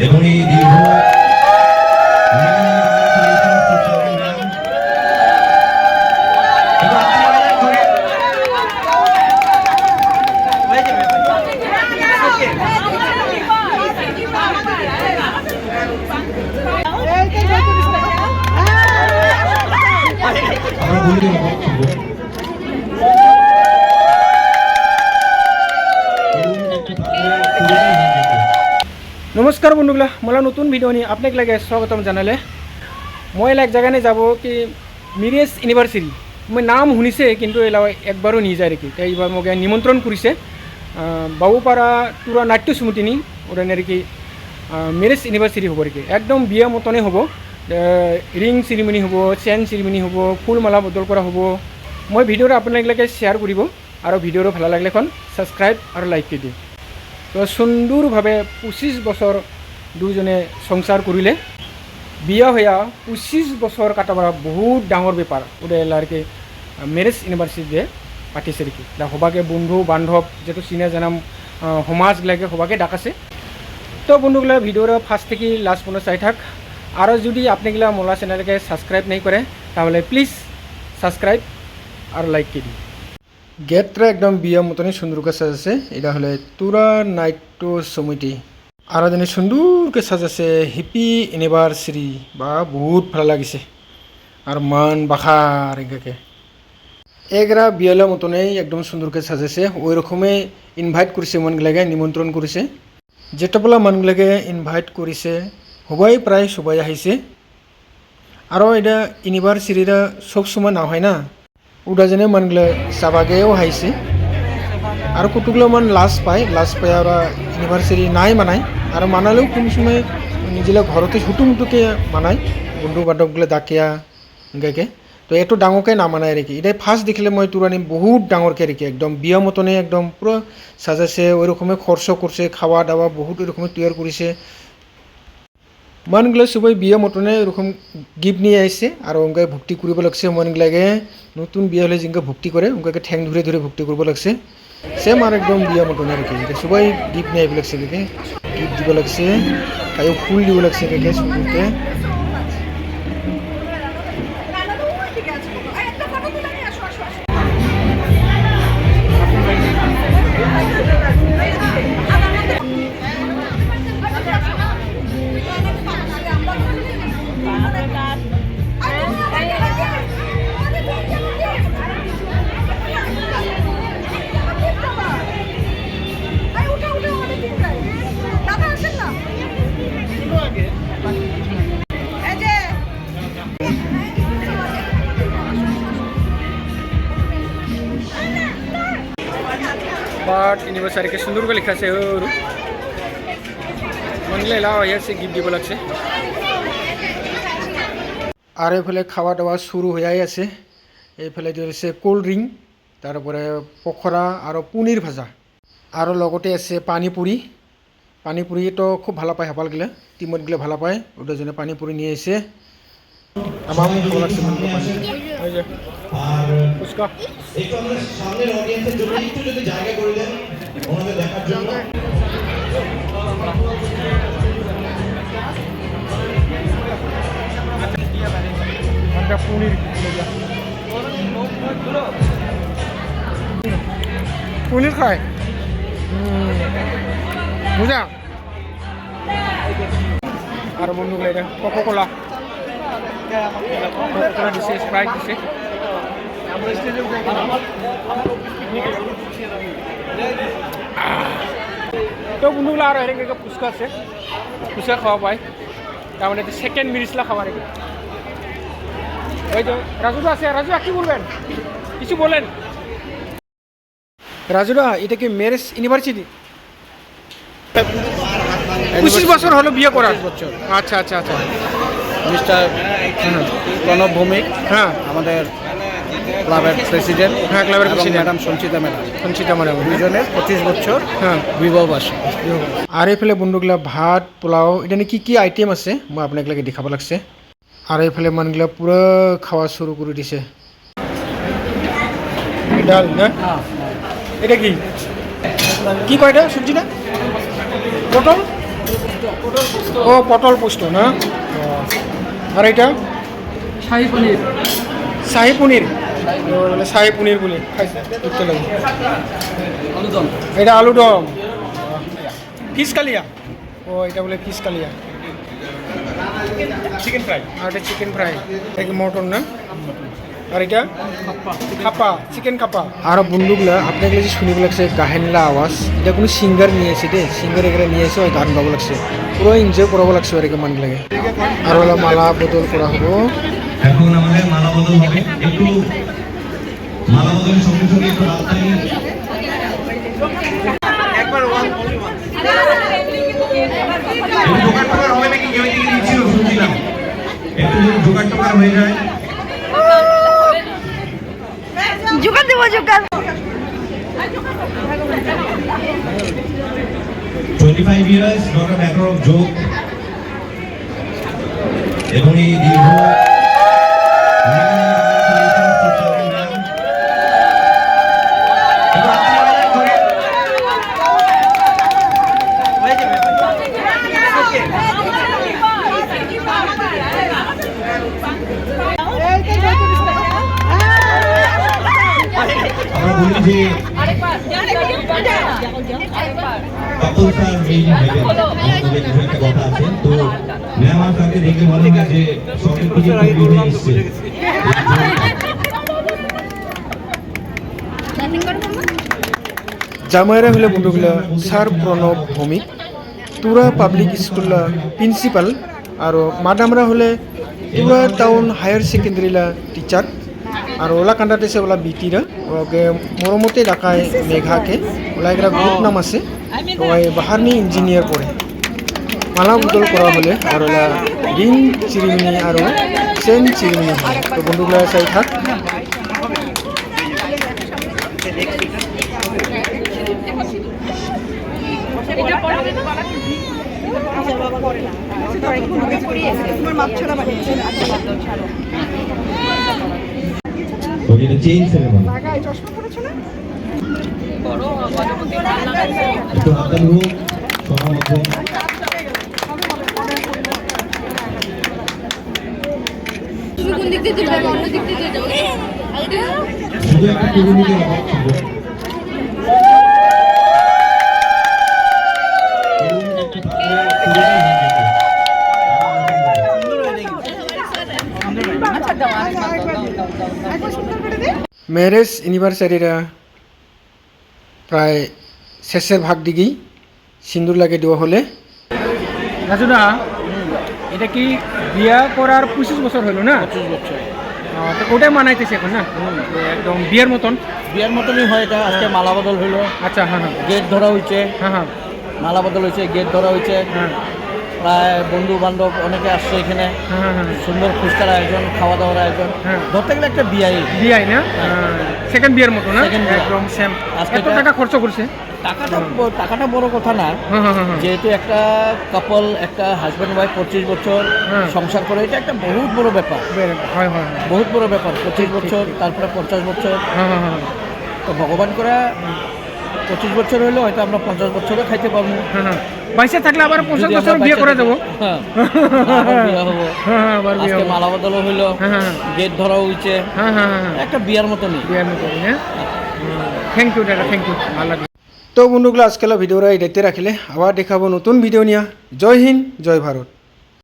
এবং এই দীর্ঘ नमस्कार बंधुगला मला नतून भिडिओनी आपल्याक लागे स्वागतम जानाले मैं एक जगह যাব कि मिरेज इउनिभार्सिटी मैं नाम শুনিছে কিন্তু এলা একবারও নিয়ে যায় রেখি তাই এবার মোক নিমন্ত্রণ করেছে বাবুপাড়া তুরা নাট্য সমিতিনি ওটা নাকি মিরেজ ইউনিভার্সিটি হব রেখি একদম বিয়া মতনে হব রিং সেরিমনি হব চেন সেরিমনি হব ফুলমালা বদল করা হব মই ভিডিওটা আপনাদের শেয়ার করব আর ভিডিওটা ভালো লাগলে এখন সাবস্ক্রাইব আর লাইক করে দিই তো সুন্দরভাবে 25 বছর দুজনে সংসার করিলে বিয়া হইয়া 25 বছর কাটাবার বহুত ডাঙর ব্যাপার ওটা এলাকে মেরেজ ইউনিভার্সিটিতে পাতিছে কি সবাকে বন্ধু বান্ধব যেহেতু চিনে জানাম সমাজগুলাকে সবাকে ডাকাছে তো বন্ধুগুলা ভিডিওর ফার্স্ট থেকে লাস্ট পর্যন্ত চাই থাক আর যদি আপনাগুলা মোলা চ্যানেলকে সাবস্ক্রাইব নাই করে তাহলে প্লিজ সাবস্ক্রাইব আর লাইক করে দিন গেটটা একদম বিয়া মতনই সুন্দরকে সাজাছে এটা হলে তুরা নাট্য সমিতি আর যেন সুন্দরকে সাজাছে হিপি ইউনিভার্সিটি বা বহুত ভালো লাগিছে আর মান বাখার এগাকে এগরা বিয়ালা মতনেই একদম সুন্দরকে সাজাছে ওই রকমই ইনভাইট করেছে মনগুলাকে নিমন্ত্রণ করেছে যেটা বলা মনগুলাকে ইনভাইট করেছে সবাই প্রায় সবাই আহিছে আর এটা ইউনিভার্সিটিটা সব সময় না হয় না ওটা যেন মানগুলো চাবাগেও হাইছে আর কতগুলো মান লাজ পায় ওরা ইউনিভার্সিটি নাই মানায় আর মানালেও কোনো সময় নিজেরা ঘরতে হুটুমুটুকে মানায় বন্ধু বান্ধবগুলো ডাকিয়া গাইকে তো একটু ডাঙরকে না মানায় রেখে এটাই ফার্স্ট দেখিলে মই তুরানি বহুত ডাঙরকে রেখে একদম বিয়া মতনে একদম পুরো সাজাছে ওই রকমে খরচ করছে খাওয়া দাওয়া বহুত ওই রকমের তৈরি করেছে মনগুলো সবাই বিয়া মতনে এরকম গিফট নিয়ে আসছে আর ওকে ভক্তি করব লাগছে মনগুলাকে নতুন বিয়া হলে যেগুলো ভক্তি করে ওকে ঠ্যাং ধরে ধরে ভক্তি করব লাগছে সেম আর একদম বিয়া মতনে আর কি সবাই গিফট নিয়ে আইব লাগছে দেখে গিফট দিব লাগছে তাই ফুল দিব লাগছে দেখে সুন্দরকে বাট ইউনিভার্সিটিকে সুন্দর করে লেখা আছে ওর মনলে এলা হয়েছে গিফট দিব লাগছে আর এফালে খাওয়া দাওয়া শুরু হয়ে আছে এইফালে রয়েছে কোল্ড ড্রিঙ্ক তারপরে পকোড়া আর পনির ভাজা আর লগতে আছে পানিপুরি তো খুব ভালো পায় সকাল গেলে টিমত গেলে ভালো পায় ওটার জন্য পানিপুরি নিয়ে এসে আমার ভালো লাগছে আর একটু আমাদের সামনের অডিয়েন্সের জন্য একটু যদি জায়গা করে দেন ওনাদের দেখার জন্য পনির খায় বুঝা আর বন্ধুগুলো এটা কোকোকোলা দিছে স্প্রাইট দিছে তো বন্ধুগুলো আর এরকম ফুচকা আছে ফুচকা খাওয়া পায় তার মানে সেকেন্ড মিরিসলা খাওয়া রেখে ওই তো রাজুদা আছে রাজুদা কি বলবেন কিছু বলেন রাজুদা এটা কি মেরেজ ইউনিভার্সিটি 25 বছর হলো বিয়ে করার বছর আচ্ছা আচ্ছা আচ্ছা মিস্টার প্রণব ভৌমিক হ্যাঁ আমাদের ক্লাবের প্রেসিডেন্ট হ্যাঁ ক্লাবের প্রেসিডেন্ট ম্যাডাম সঞ্চিতা ম্যাডাম দুজনের 25 বছর হ্যাঁ বিবাহবার্ষিকী আর এইফালে বন্ধুগুলা ভাত পোলাও এটা কি কি আইটেম আছে মই আপনাকে দেখাব লাগছে আর এইফালে মানগুলা পুরো খাওয়া শুরু করে দিছে ডাল না এটা কি কি কয়টা সবজিটা পটল ও পটল পোস্ত না ও। আর এটা শাহী পনির শাহী পনির ও, বলে শাহী পনির বলে খাইছে দেখতে লাগে। আলুদম এটা আলু দম, ফিশ কালিয়া ও, এটা বলে ফিশ কালিয়া, চিকেন ফ্রাই। আর এটা চিকেন ফ্রাই, এটা মটন না। আর এটা খাপা, চিকেন খাপা। আর বন্ধুগুলা আপনাকে যে শুনিব লাগছে গাহেনলা আওয়াজ, এটা কোনো সিঙ্গার নিয়ে এসে দে, সিঙ্গার এখানে নিয়ে এসে ওই গান গাব লাগছে, পুরো এনজয় করাবো লাগছে আর কি মান লাগে। আর হলো মালা বদল করা হবো। এখন আমাদের মালা বদল হবে, একটু মালা বদলের সঙ্গে সঙ্গে একটু রাস্তায় জোগাড় টোগাড় হবে নাকি, কেউ এদিকে দিচ্ছিল শুনছিলাম, একটু যদি জোগাড় টোগাড় হয়ে যায়। জোগাড় দেবো জোগাড় 25 years not a matter of joke, এবং এই দীর্ঘ আমরা বলি যে কাপল স্যার মেইন হেভেন, আমাদের কিছু একটা কথা আছে। তো মেহমান স্যারকে দেখলে মনে হয় যে সঙ্গের দিকে তৈরি হয়ে এসছে। জামাইরা হলে বন্ধুগুলা স্যার প্রণব ভৌমিক, তুরা পাবলিক স্কুললা প্রিন্সিপাল, আর মাডামরা হলে তুরা টাউন হায়ার সেকেন্ডারিলা টিচার, আর ওলা কান্ডাতেছে ওলা বিটিরা, ওকে মরমতে ডাকায় মেঘাকে, ওলা একটা গ্রুপ নাম আছে, ওই বাহারনি ইঞ্জিনিয়ার পড়ে। মালা বদল করা হলে আর ওলা রিং চিরিমিনি আর চেন চিরিমিনি হয়। তো বন্ধুগুলা চাই থাক। তো এটা চেইন সেরেমনি, একটু হাততালি হোক সবার মধ্যে। কোন দিক দিয়ে দিতে হবে, অন্য দিক দিয়ে দিয়ে যাবো। শুধু একটা টেবিলের অভাব ছিল। ম্যারেজ অ্যানিভার্সারিরা প্রায় শেষের ভাগ দিকেই, সিঁদুর লাগে দেওয়া হলে। রাজুদা, এটা কি বিয়া করার 25 বছর হলো না? 25 বছর তো ওটাই মানাইতেছে এখন না, তো একদম বিয়ের মতন। বিয়ার মতনই হয় এটা। আজকে মালা বদল হইলো, আচ্ছা, হ্যাঁ হ্যাঁ গেট ধরা হয়েছে, হ্যাঁ হ্যাঁ মালা বদল হয়েছে, গেট ধরা হয়েছে। হ্যাঁ প্রায় বন্ধু বান্ধব অনেকে আসছে এখানে, হ্যাঁ হ্যাঁ সুন্দর ফুচকার আয়োজন, খাওয়া দাওয়ার আয়োজন। হ্যাঁ। ধরতে গেলে একটা বিয়াই। বিয়াই না, সেকেন্ড বিয়ের মতো না, Second বিয়ে। একদম সেম। আজকে এত এটা- টাকা খরচ করছে। টাকাটা বড় কথা না, হ্যাঁ হ্যাঁ হ্যাঁ যেহেতু একটা কাপল, একটা হাজব্যান্ড ওয়াইফ 25 বছর হ্যাঁ। সংসার করে, এটা একটা বহুত বড় ব্যাপার, হয় হয় বহুত বড় ব্যাপার। 25 বছর, তারপরে 50 বছর। হ্যাঁ হ্যাঁ হ্যাঁ তো ভগবান করে 25 বছর হইলো, হয়তো আমরা 50 বছরও খাইতে পারবো। হ্যাঁ হ্যাঁ বাইশে থাকলে আবার 50 যদি বছর আমরা বিয়ে বাচ্চা করে থাকি- দেবো। হ্যাঁ, আবার বিয়ে হবো। হ্যাঁ হ্যাঁ আবার বিয়ে আজকে হবে। মালা বদলও হইলো, হ্যাঁ হ্যাঁ গেট ধরা হইছে, হ্যাঁ হ্যাঁ হ্যাঁ একটা বিয়ার মতনই। বিয়ের মতো হ্যাঁ। থ্যাংক ইউ দাদা, থ্যাংক ইউ, ভালো লাগলো। তো বন্ধুগুলো আজকাল ভিডিওরা এটাতে রাখিলে, আবার দেখাবো নতুন ভিডিও নিয়ে। জয় হিন্দ, জয় ভারত।